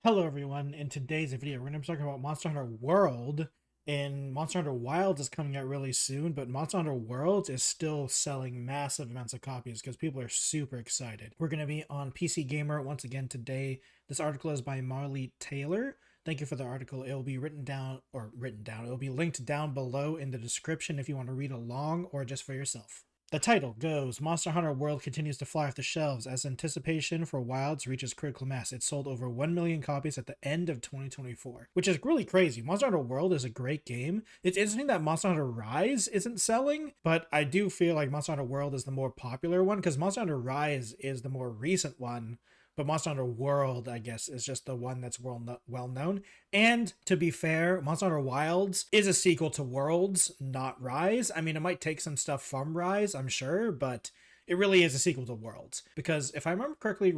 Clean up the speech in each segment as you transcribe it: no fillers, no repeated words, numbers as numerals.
Hello everyone, in today's video we're going to be talking about Monster Hunter World, and Monster Hunter Wilds is coming out really soon, but Monster Hunter Worlds is still selling massive amounts of copies because people are super excited. We're going to be on PC Gamer once again today. This article is by Marley Taylor. Thank you for the article. It will be it will be linked down below in the description if you want to read along or just for yourself. The title goes, Monster Hunter World continues to fly off the shelves as anticipation for Wilds reaches critical mass. It sold over 1 million copies at the end of 2024, which is really crazy. Monster Hunter World is a great game. It's interesting that Monster Hunter Rise isn't selling, but I do feel like Monster Hunter World is the more popular one because Monster Hunter Rise is the more recent one. But Monster Hunter World, I guess, is just the one that's well known. And to be fair, Monster Hunter Wilds is a sequel to Worlds, not Rise. I mean, it might take some stuff from Rise, I'm sure, but it really is a sequel to Worlds. Because if I remember correctly,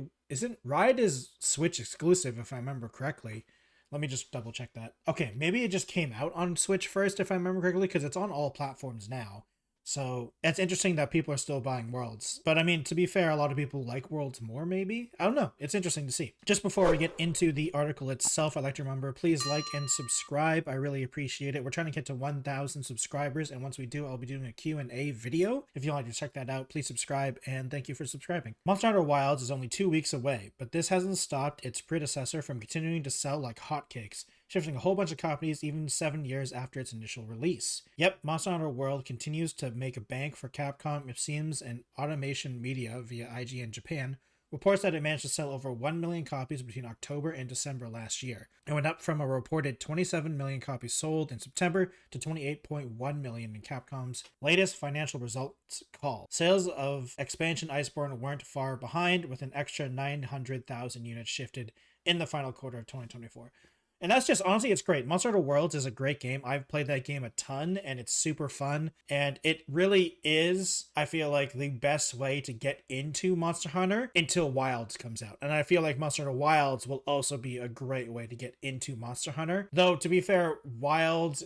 Ride is Switch exclusive, if I remember correctly. Let me just double check that. Okay, maybe it just came out on Switch first, if I remember correctly, because it's on all platforms now. So it's interesting that people are still buying Worlds. But I mean, to be fair, a lot of people like Worlds more, maybe? I don't know. It's interesting to see. Just before we get into the article itself, I'd like to remember, please like and subscribe. I really appreciate it. We're trying to get to 1,000 subscribers, and once we do, I'll be doing a Q&A video. If you'd like to check that out, please subscribe, and thank you for subscribing. Monster Hunter Wilds is only 2 weeks away, but this hasn't stopped its predecessor from continuing to sell like hotcakes, shifting a whole bunch of copies even 7 years after its initial release. Yep, Monster Hunter World continues to make a bank for Capcom. It seems, and Automation Media via IGN Japan reports that it managed to sell over 1 million copies between October and December last year. It went up from a reported 27 million copies sold in September to 28.1 million in Capcom's latest financial results call. Sales of expansion Iceborne weren't far behind, with an extra 900,000 units shifted in the final quarter of 2024. And that's just, honestly, it's great. Monster Hunter Worlds is a great game. I've played that game a ton, and it's super fun. And it really is, I feel like, the best way to get into Monster Hunter until Wilds comes out. And I feel like Monster Hunter Wilds will also be a great way to get into Monster Hunter. Though, to be fair, Wilds,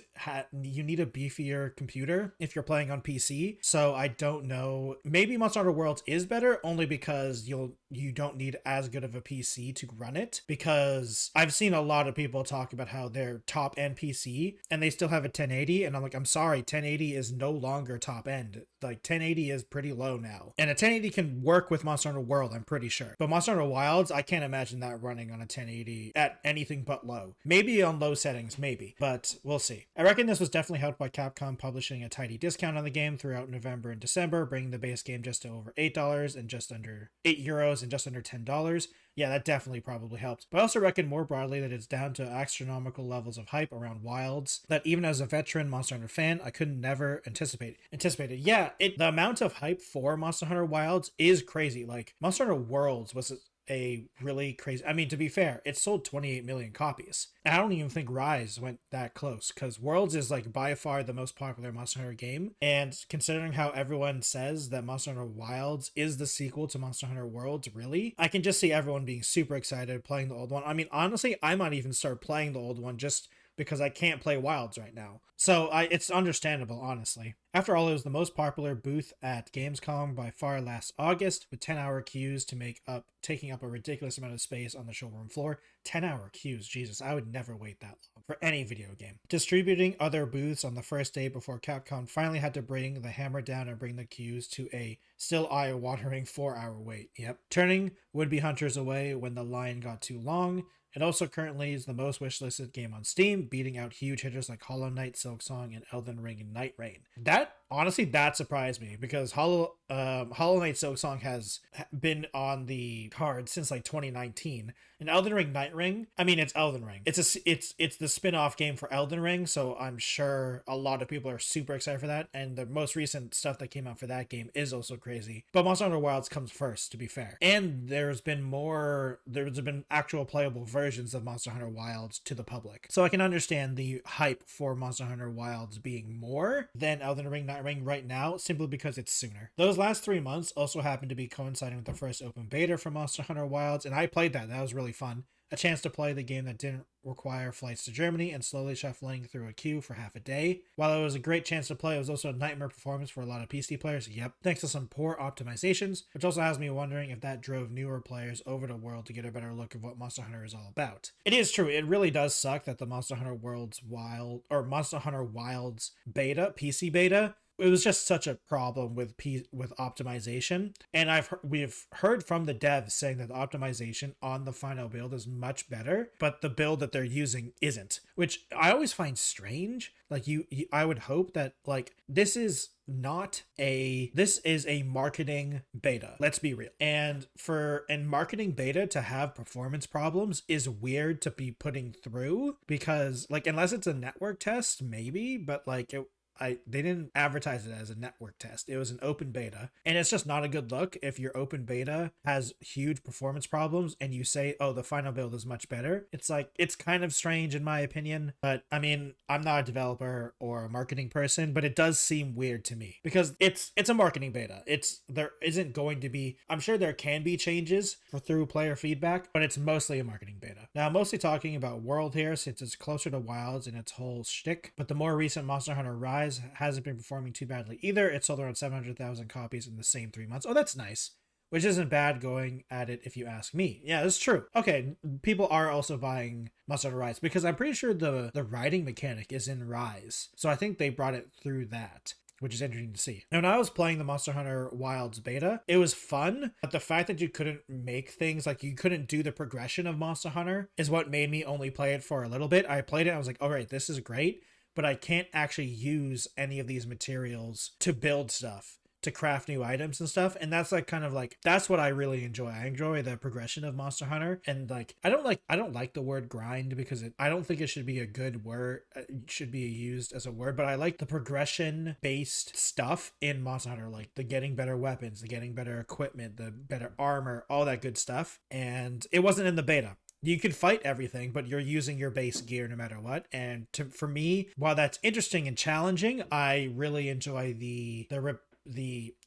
you need a beefier computer if you're playing on PC. So I don't know. Maybe Monster Hunter Worlds is better, only because you don't need as good of a PC to run it. Because I've seen a lot of people talk about how they're top end PC and they still have a 1080, and I'm like, I'm sorry, 1080 is no longer top end. Like 1080 is pretty low now, and a 1080 can work with Monster Hunter World, I'm pretty sure, but Monster Hunter Wilds, I can't imagine that running on a 1080 at anything but low. Maybe on low settings, maybe, but we'll see. I reckon this was definitely helped by Capcom publishing a tidy discount on the game throughout November and December, bringing the base game just to over $8 and just under €8 and just under $10. Yeah, that definitely probably helped. But I also reckon more broadly that it's down to astronomical levels of hype around Wilds that even as a veteran Monster Hunter fan, I could never anticipate it. Yeah, the amount of hype for Monster Hunter Wilds is crazy. Like, Monster Hunter Worlds was a really crazy, I mean, to be fair, it sold 28 million copies. And I don't even think Rise went that close, because Worlds is like by far the most popular Monster Hunter game. And considering how everyone says that Monster Hunter Wilds is the sequel to Monster Hunter Worlds, really, I can just see everyone being super excited playing the old one. I mean, honestly, I might even start playing the old one just because I can't play Wilds right now. So it's understandable, honestly. After all, it was the most popular booth at Gamescom by far last August, with 10-hour queues taking up a ridiculous amount of space on the showroom floor. 10-hour queues, Jesus, I would never wait that long for any video game. Distributing other booths on the first day before Capcom finally had to bring the hammer down and bring the queues to a still eye-watering 4-hour wait. Yep. Turning would-be hunters away when the line got too long. It also currently is the most wishlisted game on Steam, beating out huge hitters like Hollow Knight, Silksong, and Elden Ring and Night Rain. That surprised me, because Hollow Knight Silksong has been on the card since like 2019. And Elden Ring Night Ring, I mean, it's Elden Ring. It's the spin-off game for Elden Ring, so I'm sure a lot of people are super excited for that. And the most recent stuff that came out for that game is also crazy. But Monster Hunter Wilds comes first, to be fair. And there's been actual playable versions of Monster Hunter Wilds to the public. So I can understand the hype for Monster Hunter Wilds being more than Elden Ring Night Ring right now, simply because it's sooner. Those last 3 months also happened to be coinciding with the first open beta for Monster Hunter Wilds, and I played that. That was really fun. a chance to play the game that didn't require flights to Germany and slowly shuffling through a queue for half a day. While it was a great chance to play, it was also a nightmare performance for a lot of PC players. Yep, thanks to some poor optimizations, which also has me wondering if that drove newer players over to World to get a better look of what Monster Hunter is all about. It is true, it really does suck that the Monster Hunter Worlds Wild or Monster Hunter Wilds beta, PC beta, it was just such a problem with optimization, and we've heard from the devs saying that the optimization on the final build is much better, but the build that they're using isn't, which I always find strange. Like I would hope that like this is a marketing beta. Let's be real. And for marketing beta to have performance problems is weird to be putting through, because like unless it's a network test, maybe, but like they didn't advertise it as a network test. It was an open beta, and it's just not a good look if your open beta has huge performance problems and you say, oh, the final build is much better. It's like, it's kind of strange in my opinion, but I mean, I'm not a developer or a marketing person, but it does seem weird to me because it's a marketing beta. There isn't going to be, I'm sure there can be changes through player feedback, but it's mostly a marketing beta. Now, I'm mostly talking about World here since it's closer to Wilds in its whole shtick, but the more recent Monster Hunter Rise hasn't been performing too badly either. It sold around 700,000 copies in the same 3 months. Oh, that's nice. Which isn't bad going at it if you ask me. Yeah, that's true. Okay, people are also buying Monster Hunter Rise because I'm pretty sure the riding mechanic is in Rise. So I think they brought it through that, which is interesting to see. Now, when I was playing the Monster Hunter Wilds beta, it was fun, but the fact that you couldn't make things, like you couldn't do the progression of Monster Hunter is what made me only play it for a little bit. I played it, I was like, all right, this is great, but I can't actually use any of these materials to build stuff, to craft new items and stuff. And that's like kind of like, that's what I really enjoy. I enjoy the progression of Monster Hunter. And like, I don't like the word grind because I don't think it should be a good word. It should be used as a word, but I like the progression based stuff in Monster Hunter, like the getting better weapons, the getting better equipment, the better armor, all that good stuff. And it wasn't in the beta. You can fight everything, but you're using your base gear no matter what. And for me, while that's interesting and challenging, I really enjoy the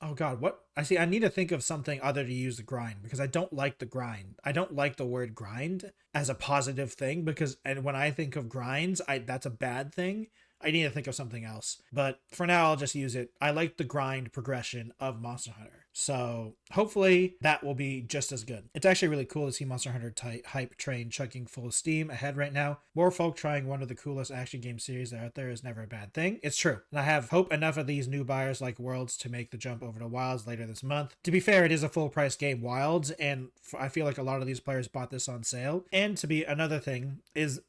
oh god, what I need to think of something other to use the grind, because I don't like the grind. I don't like the word grind as a positive thing, because and when I think of grinds, that's a bad thing. I need to think of something else, but for now I'll just use it. I like the grind progression of Monster Hunter, so hopefully that will be just as good. It's actually really cool to see Monster Hunter hype train chugging full steam ahead right now. More folk trying one of the coolest action game series that are out there is never a bad thing. It's true, and I have hope enough of these new buyers like Worlds to make the jump over to Wilds later this month. To be fair, it is a full price game, Wilds, and I feel like a lot of these players bought this on sale. And to be another thing is,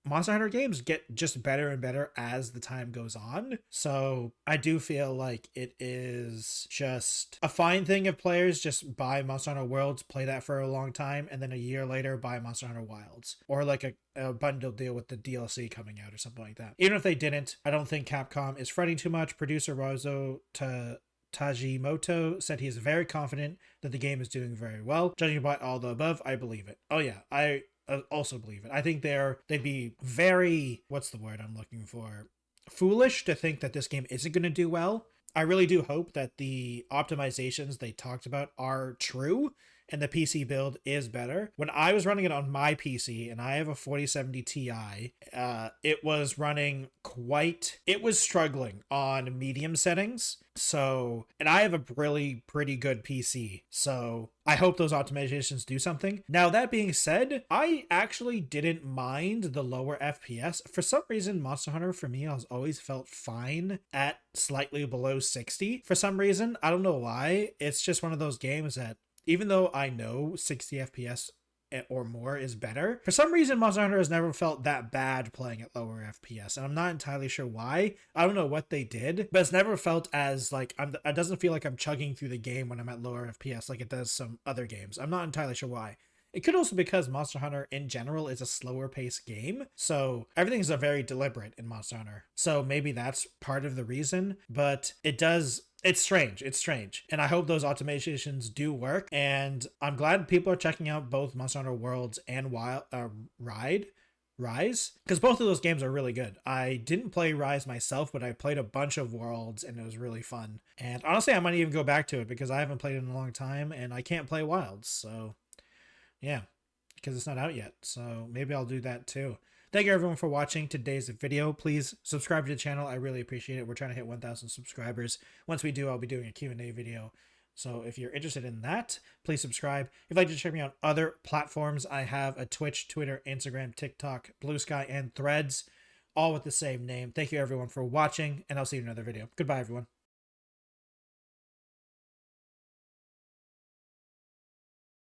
Monster Hunter games get just better and better as the time goes on. So I do feel like it is just a fine thing if players just buy Monster Hunter Worlds, play that for a long time, and then a year later buy Monster Hunter Wilds. Or like a bundle deal with the DLC coming out or something like that. Even if they didn't, I don't think Capcom is fretting too much. Producer Rozo Tajimoto said he is very confident that the game is doing very well. Judging by all the above, I believe it. Oh yeah, I also believe it. I think they'd be very, what's the word I'm looking for, foolish to think that this game isn't going to do well. I really do hope that the optimizations they talked about are true and the PC build is better. When I was running it on my PC, and I have a 4070 Ti, it was running it was struggling on medium settings. So, and I have a really pretty good PC. So I hope those optimizations do something. Now, that being said, I actually didn't mind the lower FPS. For some reason, Monster Hunter for me has always felt fine at slightly below 60. For some reason, I don't know why. It's just one of those games that, even though I know 60 FPS or more is better, for some reason Monster Hunter has never felt that bad playing at lower FPS, and I'm not entirely sure why. I don't know what they did, but it's never felt as like it doesn't feel like I'm chugging through the game when I'm at lower FPS like it does some other games. I'm not entirely sure why. It could also be because Monster Hunter in general is a slower paced game, so everything's very deliberate in Monster Hunter. So maybe that's part of the reason, but it's strange. And I hope those optimizations do work. And I'm glad people are checking out both Monster Hunter Worlds and Rise, because both of those games are really good. I didn't play Rise myself, but I played a bunch of Worlds and it was really fun. And honestly, I might even go back to it because I haven't played it in a long time and I can't play Wilds. So yeah, because it's not out yet. So maybe I'll do that too. Thank you everyone for watching today's video. Please subscribe to the channel. I really appreciate it. We're trying to hit 1,000 subscribers. Once we do, I'll be doing a Q&A video. So if you're interested in that, please subscribe. If you'd like to check me out on other platforms, I have a Twitch, Twitter, Instagram, TikTok, Blue Sky, and Threads, all with the same name. Thank you everyone for watching, and I'll see you in another video. Goodbye, everyone.